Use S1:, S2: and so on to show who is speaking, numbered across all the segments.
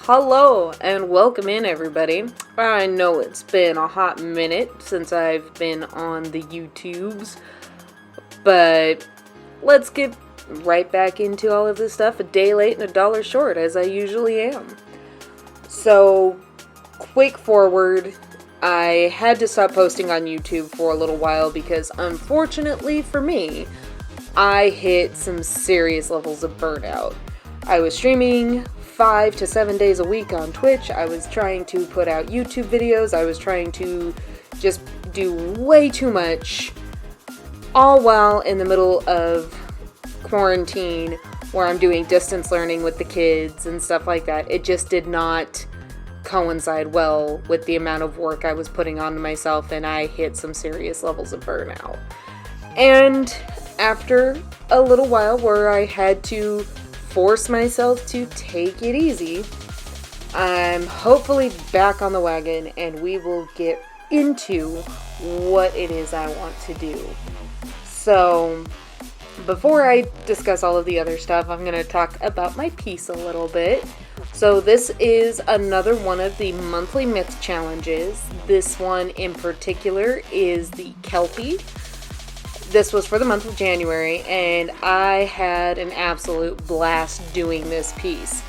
S1: Hello and welcome in, everybody. I know it's been a hot minute since I've been on the YouTubes, but let's get right back into all of this stuff a day late and a dollar short, as I usually am. So, quick forward, I had to stop posting on YouTube for a little while because, unfortunately for me, I hit some serious levels of burnout. I was streaming 5 to 7 days a week on Twitch. I was trying to put out YouTube videos. I was trying to just do way too much, all while in the middle of quarantine where I'm doing distance learning with the kids and stuff like that. It just did not coincide well with the amount of work I was putting onto myself, and I hit some serious levels of burnout. And after a little while where I had to force myself to take it easy, I'm hopefully back on the wagon and we will get into what it is I want to do. So, before I discuss all of the other stuff, I'm going to talk about my piece a little bit. So this is another one of the monthly myth challenges. This one in particular is the Kelpie. This was for the month of January, and I had an absolute blast doing this piece.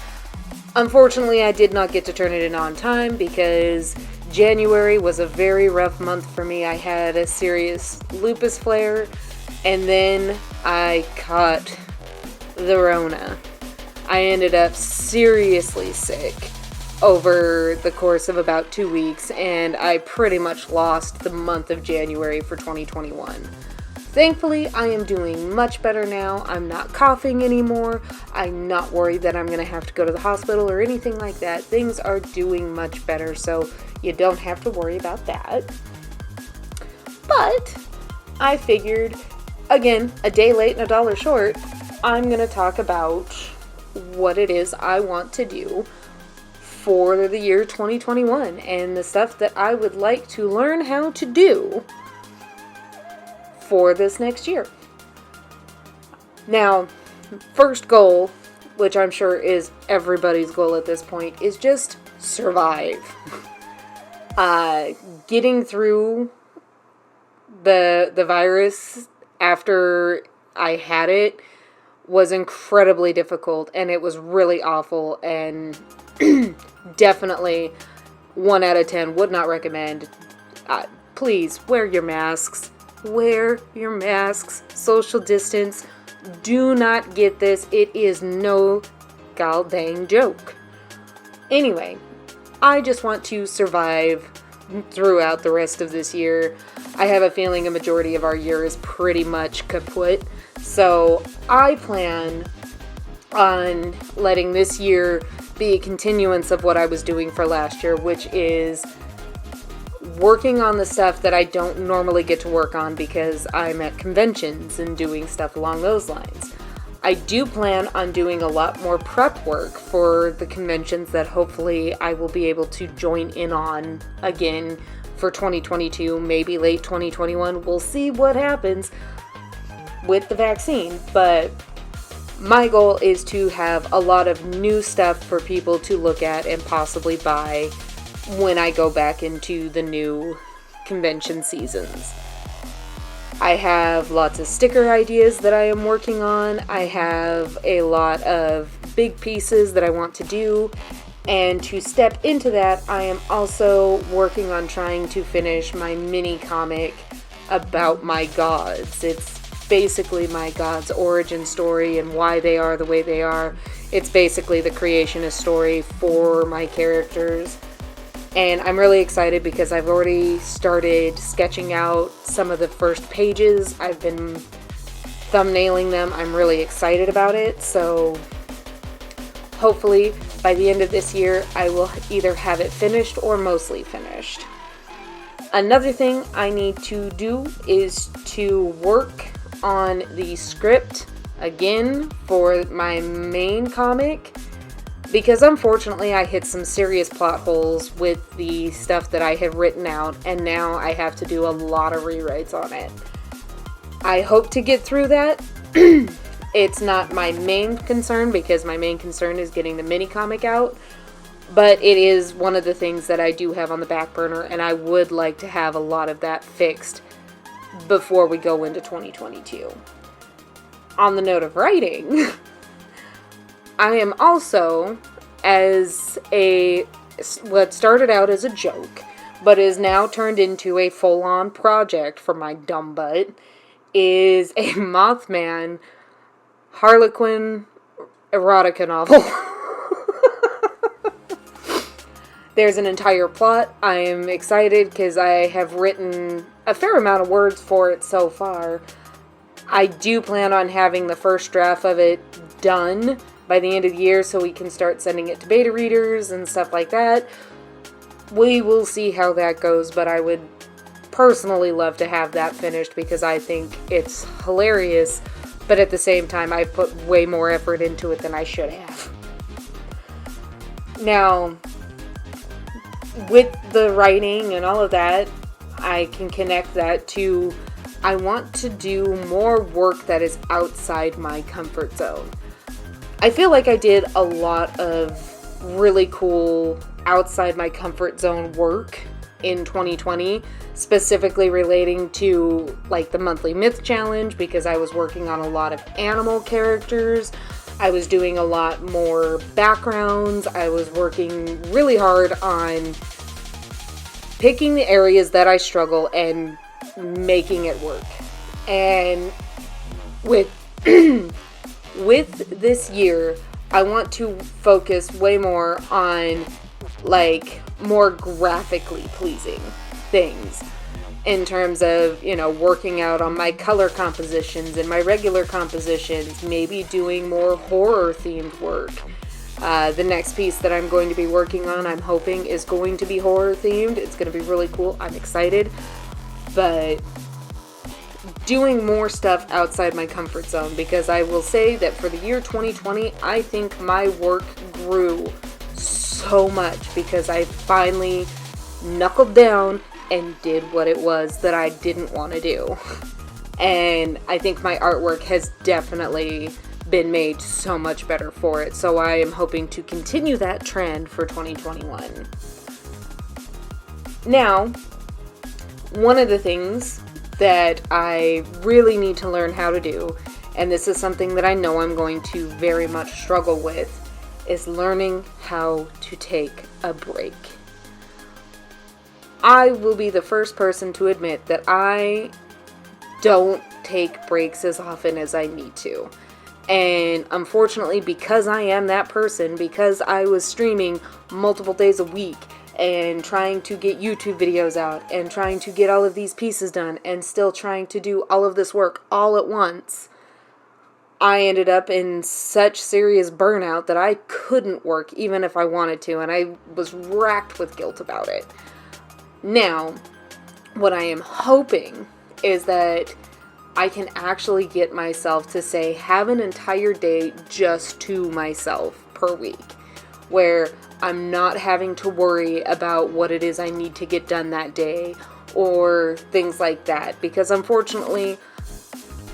S1: Unfortunately, I did not get to turn it in on time because January was a very rough month for me. I had a serious lupus flare, and then I caught the Rona. I ended up seriously sick over the course of about 2 weeks, and I pretty much lost the month of January for 2021. Thankfully, I am doing much better now. I'm not coughing anymore. I'm not worried that I'm going to have to go to the hospital or anything like that. Things are doing much better, so you don't have to worry about that. But I figured, again, a day late and a dollar short, I'm going to talk about what it is I want to do for the year 2021 and the stuff that I would like to learn how to do for this next year. Now, first goal, which I'm sure is everybody's goal at this point, is just survive. Getting through the virus after I had it was incredibly difficult, and it was really awful, and definitely 1 out of 10 would not recommend. Please wear your masks. Wear your masks, social distance. Do not get this. It is no goddamn joke. Anyway, I just want to survive throughout the rest of this year. I have a feeling a majority of our year is pretty much kaput. So I plan on letting this year be a continuance of what I was doing for last year, which is working on the stuff that I don't normally get to work on because I'm at conventions and doing stuff along those lines. I do plan on doing a lot more prep work for the conventions that hopefully I will be able to join in on again for 2022, maybe late 2021. We'll see what happens with the vaccine, but my goal is to have a lot of new stuff for people to look at and possibly buy when I go back into the new convention seasons. I have lots of sticker ideas that I am working on. I have a lot of big pieces that I want to do. And to step into that, I am also working on trying to finish my mini comic about my gods. It's basically my gods' origin story and why they are the way they are. It's basically the creationist story for my characters. And I'm really excited because I've already started sketching out some of the first pages. I've been thumbnailing them. I'm really excited about it. So hopefully by the end of this year, I will either have it finished or mostly finished. Another thing I need to do is to work on the script again for my main comic, because unfortunately I hit some serious plot holes with the stuff that I have written out, and now I have to do a lot of rewrites on it. I hope to get through that. It's not my main concern, because my main concern is getting the mini comic out, But it is one of the things that I do have on the back burner, and I would like to have a lot of that fixed before we go into 2022. On the note of writing, I am also, what started out as a joke, but is now turned into a full-on project for my dumb butt, is a Mothman Harlequin erotica novel. There's an entire plot. I am excited because I have written a fair amount of words for it so far. I do plan on having the first draft of it done by the end of the year so we can start sending it to beta readers and stuff like that. We will see how that goes, but I would personally love to have that finished because I think it's hilarious, but at the same time I put way more effort into it than I should have. Now, with the writing and all of that, I can connect that to I want to do more work that is outside my comfort zone. I feel like I did a lot of really cool outside my comfort zone work in 2020, specifically relating to like the monthly myth challenge, because I was working on a lot of animal characters. I was doing a lot more backgrounds. I was working really hard on picking the areas that I struggle and making it work. And with with this year, I want to focus way more on like more graphically pleasing things in terms of, working out on my color compositions and my regular compositions, maybe doing more horror themed work. The next piece that I'm going to be working on, I'm hoping, is going to be horror themed. It's going to be really cool. I'm excited. But doing more stuff outside my comfort zone, because I will say that for the year 2020, I think my work grew so much because I finally knuckled down and did what it was that I didn't want to do. And I think my artwork has definitely been made so much better for it. So I am hoping to continue that trend for 2021. Now, one of the things that I really need to learn how to do, and this is something that I know I'm going to very much struggle with, is learning how to take a break. I will be the first person to admit that I don't take breaks as often as I need to. And unfortunately, because I am that person, because I was streaming multiple days a week and trying to get YouTube videos out and trying to get all of these pieces done and still trying to do all of this work all at once, I ended up in such serious burnout that I couldn't work even if I wanted to, and I was racked with guilt about it. Now, what I am hoping is that I can actually get myself to say, have an entire day just to myself per week, where I'm not having to worry about what it is I need to get done that day or things like that. Because unfortunately,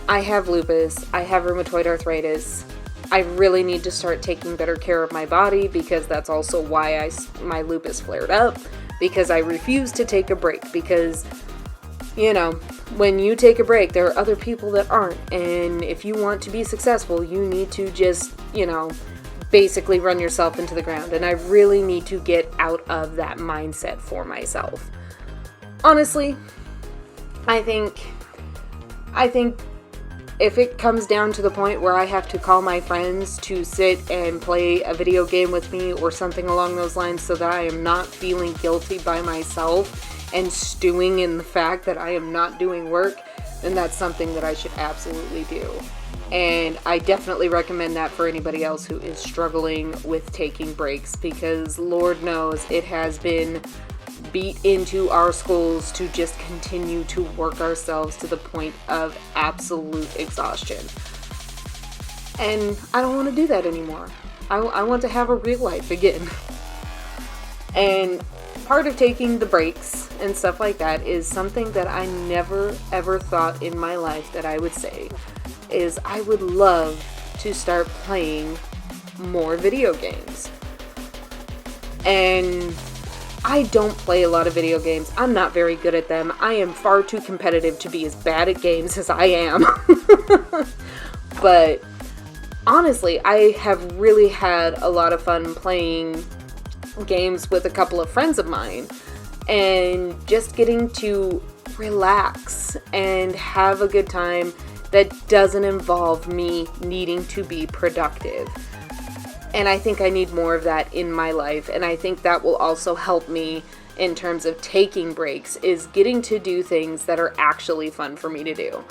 S1: I have lupus, I have rheumatoid arthritis. I really need to start taking better care of my body, because that's also why my lupus flared up, because I refuse to take a break. Because, when you take a break, there are other people that aren't. And if you want to be successful, you need to just, basically run yourself into the ground. And I really need to get out of that mindset for myself. Honestly, I think if it comes down to the point where I have to call my friends to sit and play a video game with me or something along those lines so that I am not feeling guilty by myself and stewing in the fact that I am not doing work, then that's something that I should absolutely do. And I definitely recommend that for anybody else who is struggling with taking breaks, because Lord knows it has been beat into our schools to just continue to work ourselves to the point of absolute exhaustion. And I don't want to do that anymore. I want to have a real life again. And part of taking the breaks and stuff like that is something that I never ever thought in my life that I would say, is I would love to start playing more video games. And I don't play a lot of video games. I'm not very good at them. I am far too competitive to be as bad at games as I am. But honestly, I have really had a lot of fun playing games with a couple of friends of mine and just getting to relax and have a good time that doesn't involve me needing to be productive. And I think I need more of that in my life, and I think that will also help me in terms of taking breaks, is getting to do things that are actually fun for me to do.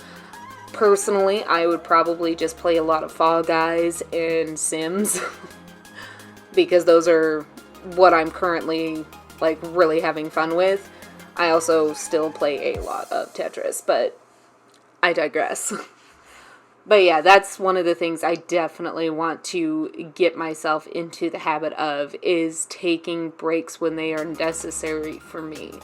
S1: Personally, I would probably just play a lot of Fall Guys and Sims because those are what I'm currently like really having fun with. I also still play a lot of Tetris, but I digress. But yeah, that's one of the things I definitely want to get myself into the habit of, is taking breaks when they are necessary for me.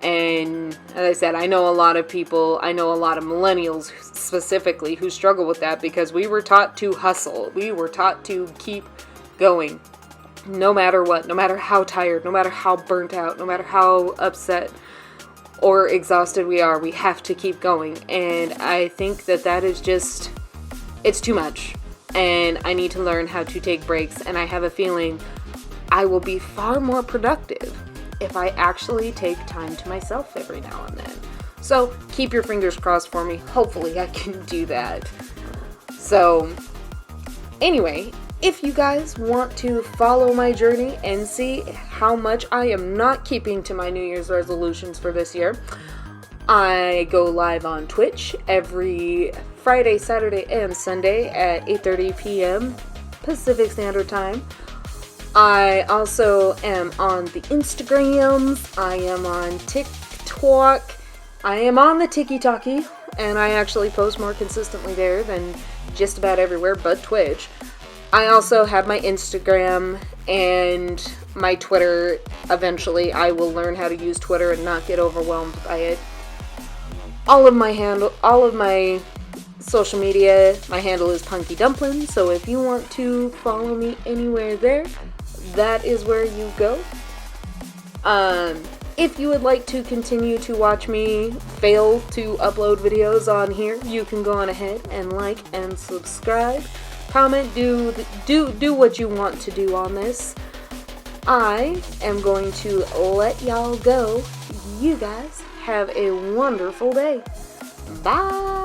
S1: And as I said, I know a lot of people, I know a lot of millennials specifically who struggle with that because we were taught to hustle. We were taught to keep going no matter what, no matter how tired, no matter how burnt out, no matter how upset or exhausted we are, we have to keep going. And I think that is just, it's too much. And I need to learn how to take breaks. And I have a feeling I will be far more productive if I actually take time to myself every now and then. So keep your fingers crossed for me. Hopefully I can do that. So anyway, if you guys want to follow my journey and see how much I am not keeping to my New Year's resolutions for this year, I go live on Twitch every Friday, Saturday, and Sunday at 8:30 p.m. Pacific Standard Time. I also am on the Instagrams, I am on TikTok, I am on the Tiki-Talkie, and I actually post more consistently there than just about everywhere but Twitch. I also have my Instagram and my Twitter. Eventually, I will learn how to use Twitter and not get overwhelmed by it. All of my social media, my handle is punkydumplin. So if you want to follow me anywhere there, that is where you go. If you would like to continue to watch me fail to upload videos on here, you can go on ahead and like and subscribe. Comment, do what you want to do on this. I am going to let y'all go. You guys have a wonderful day. Bye.